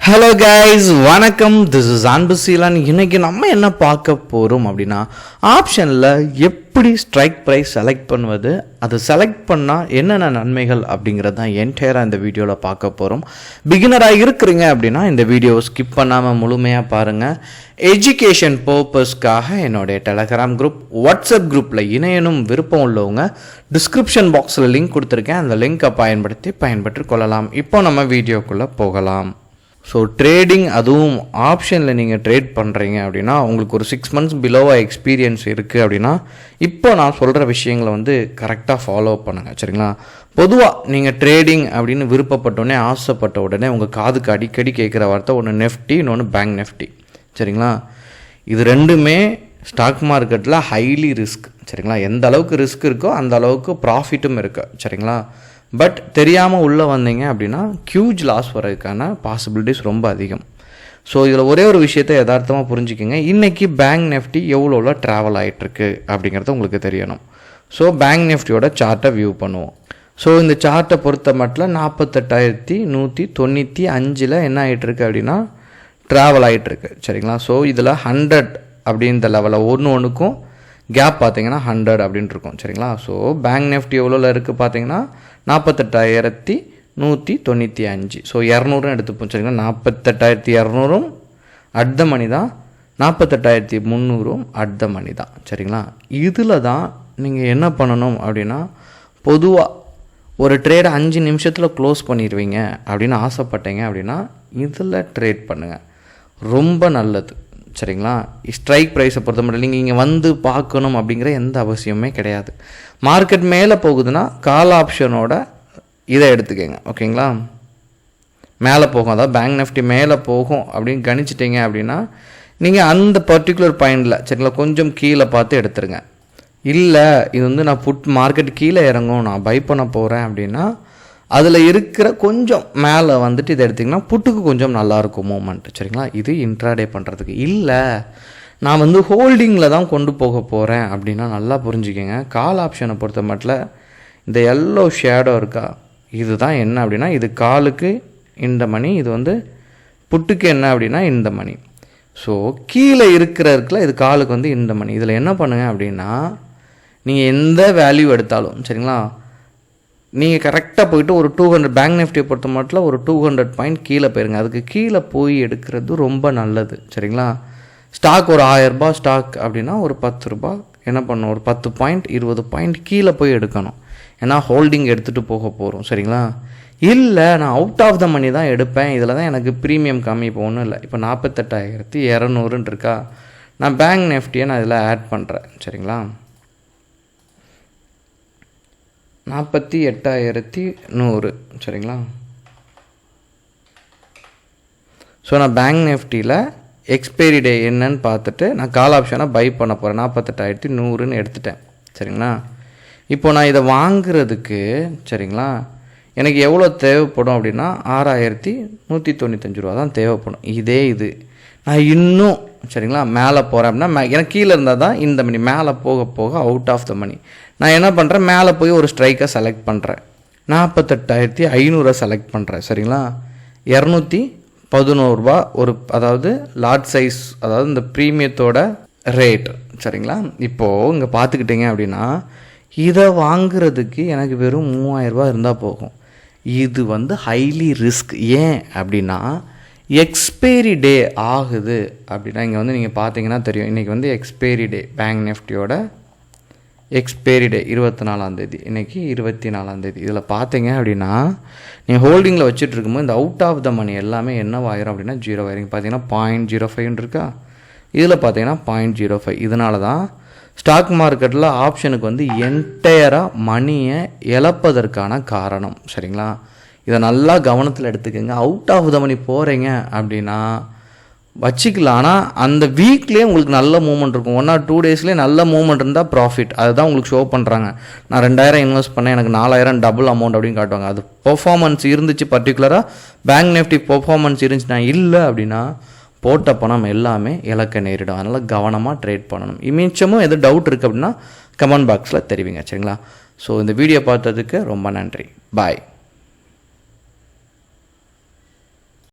Hello guys, வணக்கம். This is அன்பு சீலன். இன்னைக்கு நம்ம என்ன பார்க்க போகிறோம் அப்படின்னா, ஆப்ஷனில் எப்படி ஸ்ட்ரைக் ப்ரைஸ் செலக்ட் பண்ணுவது, அதை செலக்ட் பண்ணால் என்னென்ன நன்மைகள் அப்படிங்கிறது தான் என்டையராக இந்த வீடியோவில் பார்க்க போகிறோம். பிகினராக இருக்கிறீங்க அப்படின்னா இந்த வீடியோவை ஸ்கிப் பண்ணாமல் முழுமையாக பாருங்கள். எஜுகேஷன் பர்பஸ்க்காக என்னுடைய டெலகிராம் குரூப், வாட்ஸ்அப் குரூப்பில் இணையனும் விருப்பம் உள்ளவங்க டிஸ்கிரிப்ஷன் பாக்ஸில் லிங்க் கொடுத்துருக்கேன். அந்த லிங்க்கை பயன்பெற்று கொள்ளலாம். இப்போ நம்ம வீடியோக்குள்ளே போகலாம். ஸோ ட்ரேடிங், அதுவும் ஆப்ஷனில் நீங்கள் ட்ரேட் பண்ணுறீங்க அப்படின்னா உங்களுக்கு ஒரு 6 months பிலோவாக எக்ஸ்பீரியன்ஸ் இருக்குது அப்படின்னா இப்போ நான் சொல்கிற விஷயங்களை கரெக்டாக ஃபாலோ பண்ணுங்கள், சரிங்களா? பொதுவாக நீங்கள் ட்ரேடிங் அப்படின்னு விருப்பப்பட்டோடனே, ஆசைப்பட்ட உடனே உங்கள் காதுக்கு அடிக்கடி கேட்குற வார்த்தை ஒன்று நெஃப்டி, இன்னொன்று பேங்க் நெஃப்டி, சரிங்களா? இது ரெண்டுமே ஸ்டாக் மார்க்கெட்டில் ஹைலி ரிஸ்க், சரிங்களா? எந்த அளவுக்கு ரிஸ்க் இருக்கோ அந்த அளவுக்கு ப்ராஃபிட்டும் இருக்குது, சரிங்களா? பட் தெரியாமல் உள்ளே வந்தீங்க அப்படின்னா ஹியூஜ் லாஸ் வரதுக்கான பாசிபிலிட்டிஸ் ரொம்ப அதிகம். ஸோ இதில் ஒரே ஒரு விஷயத்தை யதார்த்தமாக புரிஞ்சுக்கோங்க. இன்றைக்கி பேங்க் நிஃப்டி எவ்வளோ ட்ராவல் ஆகிட்டுருக்கு அப்படிங்கிறது உங்களுக்கு தெரியணும். ஸோ பேங்க் நிஃப்டியோட சார்ட்டை வியூ பண்ணுவோம். ஸோ இந்த சார்ட்டை பொறுத்த மட்டும் 48,195 என்ன ஆகிட்டுருக்கு அப்படின்னா ட்ராவல் ஆகிட்டுருக்கு, சரிங்களா? ஸோ இதில் 100 அப்படின்ற லெவலில் ஒன்றுக்கும் கேப் பார்த்தீங்கன்னா 100 அப்படின்ட்டு இருக்கும், சரிங்களா? ஸோ பேங்க் நிஃப்டி எவ்வளோவில் இருக்குது பார்த்தீங்கன்னா 48,195. ஸோ 200 எடுத்துப்போம், சரிங்களா? 48,200 அட் த மணி தான், 48,300 அட் த மணி தான், சரிங்களா? இதில் தான் நீங்கள் என்ன பண்ணணும் அப்படின்னா, பொதுவாக ஒரு ட்ரேடை 5 நிமிஷத்தில் க்ளோஸ் பண்ணிடுவீங்க அப்படின்னு ஆசைப்பட்டீங்க அப்படின்னா இதில் ட்ரேட் பண்ணுங்கள், ரொம்ப நல்லது, சரிங்களா? ஸ்ட்ரைக் ப்ரைஸை பொறுத்த மட்டும் நீங்கள் இங்கே வந்து பார்க்கணும் அப்படிங்கிற எந்த அவசியமே கிடையாது. மார்க்கெட் மேலே போகுதுன்னா கால் ஆப்ஷனோட இதை எடுத்துக்கோங்க, ஓகேங்களா? மேலே போகும், அதாவது பேங்க் நிஃப்டி மேலே போகும் அப்படின்னு கணிச்சிட்டிங்க அப்படின்னா நீங்கள் அந்த பர்டிகுலர் பாயிண்டில், சரிங்களா, கொஞ்சம் கீழே பார்த்து எடுத்துருங்க. இல்லை இது நான் புட் மார்க்கெட் கீழே இறங்கும், நான் பை பண்ண போகிறேன் அப்படின்னா அதில் இருக்கிற கொஞ்சம் மேலே இதை எடுத்திங்கன்னா புட்டுக்கு கொஞ்சம் நல்லாயிருக்கும் மூமெண்ட், சரிங்களா? இது இன்ட்ராடே பண்ணுறதுக்கு. இல்லை நான் ஹோல்டிங்கில் தான் கொண்டு போக போகிறேன் அப்படின்னா நல்லா புரிஞ்சுக்கோங்க. கால் ஆப்ஷனை பொறுத்த மட்டும் இந்த எல்லோ ஷேடோ இருக்கா, இதுதான் என்ன அப்படின்னா இது காலுக்கு இந்த மணி, இது புட்டுக்கு என்ன அப்படின்னா இந்த மணி. ஸோ கீழே இருக்கிறதுக்குல இது காலுக்கு இந்த மணி. இதில் என்ன பண்ணுங்க அப்படின்னா நீங்கள் எந்த வேல்யூ எடுத்தாலும், சரிங்களா, நீங்கள் கரெக்டாக போய்ட்டு ஒரு 200 பேங்க் நிஃப்டியை பொறுத்த மட்டும் ஒரு 200 பாயிண்ட் கீழே போயிருங்க. அதுக்கு கீழே போய் எடுக்கிறது ரொம்ப நல்லது, சரிங்களா? ஸ்டாக் ஒரு 1000 ரூபாய் ஸ்டாக் அப்படின்னா ஒரு 10 ரூபாய் என்ன பண்ணணும், ஒரு 10 பாயிண்ட் 20 பாயிண்ட் கீழே போய் எடுக்கணும். ஏன்னா ஹோல்டிங் எடுத்துகிட்டு போக போகிறோம், சரிங்களா? இல்லை நான் அவுட் ஆஃப் த மணி தான் எடுப்பேன், இதில் தான் எனக்கு ப்ரீமியம் கம்மி, இப்போ ஒன்றும் இல்லை. இப்போ 48,200 இருக்கா, நான் பேங்க் நிஃப்டியை நான் இதில் ஆட் பண்ணுறேன், சரிங்களா? 48,100, சரிங்களா? ஸோ நான் பேங்க் நிஃப்டியில் எக்ஸ்பைரி டே என்னன்னு பார்த்துட்டு நான் கால் ஆப்ஷனை பை பண்ண போகிறேன். 48,100 எடுத்துட்டேன், சரிங்களா? இப்போ நான் இதை வாங்குறதுக்கு, சரிங்களா, எனக்கு எவ்வளோ தேவைப்படும் அப்படின்னா 6,195 ரூபா தான் தேவைப்படும். இது நான் இன்னும், சரிங்களா, மேலே போகிறேன் அப்படின்னா எனக்கு கீழே இருந்தால் தான் இந்த மணி, மேலே போக போக அவுட் ஆஃப் த மணி. நான் என்ன பண்ணுறேன், மேலே போய் ஒரு ஸ்ட்ரைக்கை செலக்ட் பண்ணுறேன், 48,500 செலக்ட் பண்ணுறேன், சரிங்களா? 211 ரூபா ஒரு, அதாவது லார்ஜ் சைஸ், அதாவது இந்த ப்ரீமியத்தோட ரேட், சரிங்களா? இப்போது இங்கே பார்த்துக்கிட்டிங்க அப்படின்னா இதை வாங்குறதுக்கு எனக்கு வெறும் 3000 ரூபா இருந்தால் போகும். இது ஹைலி ரிஸ்க். ஏன் அப்படின்னா எக்ஸ்பைரி டே ஆகுது அப்படின்னா இங்கே நீங்கள் பார்த்தீங்கன்னா தெரியும். இன்றைக்கி எக்ஸ்பைரி டே, பேங்க் நிஃப்டியோட எக்ஸ்பைரி டே 24ஆம் தேதி, இன்றைக்கி 24ஆம் தேதி. இதில் பார்த்தீங்க அப்படின்னா நீங்கள் ஹோல்டிங்கில் வச்சுட்டு இருக்கும்போது இந்த அவுட் ஆஃப் த மணி எல்லாமே என்னவாயிரும் அப்படின்னா 0 ஆயிரும். பார்த்தீங்கன்னா 0.05 இருக்கா, இதில் பார்த்தீங்கன்னா 0.05. இதனால தான் ஸ்டாக் மார்க்கெட்டில் ஆப்ஷனுக்கு என்டையராக மணியை இழப்பதற்கான காரணம், சரிங்களா? இதை நல்லா கவனத்தில் எடுத்துக்கோங்க. அவுட் ஆஃப் த மணி போகிறீங்க அப்படின்னா வச்சுக்கலாம், ஆனால் அந்த வீக்லேயே உங்களுக்கு நல்ல மூவ்மெண்ட் இருக்கும். 1 or 2 டேஸ்லேயே நல்ல மூவ்மெண்ட் இருந்தால் ப்ராஃபிட், அதுதான் உங்களுக்கு ஷோ பண்ணுறாங்க. நான் 2000 இன்வெஸ்ட் பண்ணேன், எனக்கு 4000 டபுள் அமௌண்ட் அப்படின்னு காட்டுவாங்க. அது பெர்ஃபார்மன்ஸ் இருந்துச்சு, பர்டிகுலராக பேங்க் நிஃப்டி பெர்ஃபார்மன்ஸ் இருந்துச்சுன்னா. இல்லை அப்படின்னா போட்ட பணம் எல்லாமே இழக்க நேரிடும். அதனால் கவனமாக ட்ரேட் பண்ணணும். மிச்சமும் எது டவுட் இருக்குது அப்படின்னா கமெண்ட் பாக்ஸில் தெரிவிங்க, சரிங்களா? ஸோ இந்த வீடியோ பார்த்ததுக்கு ரொம்ப நன்றி. பாய்.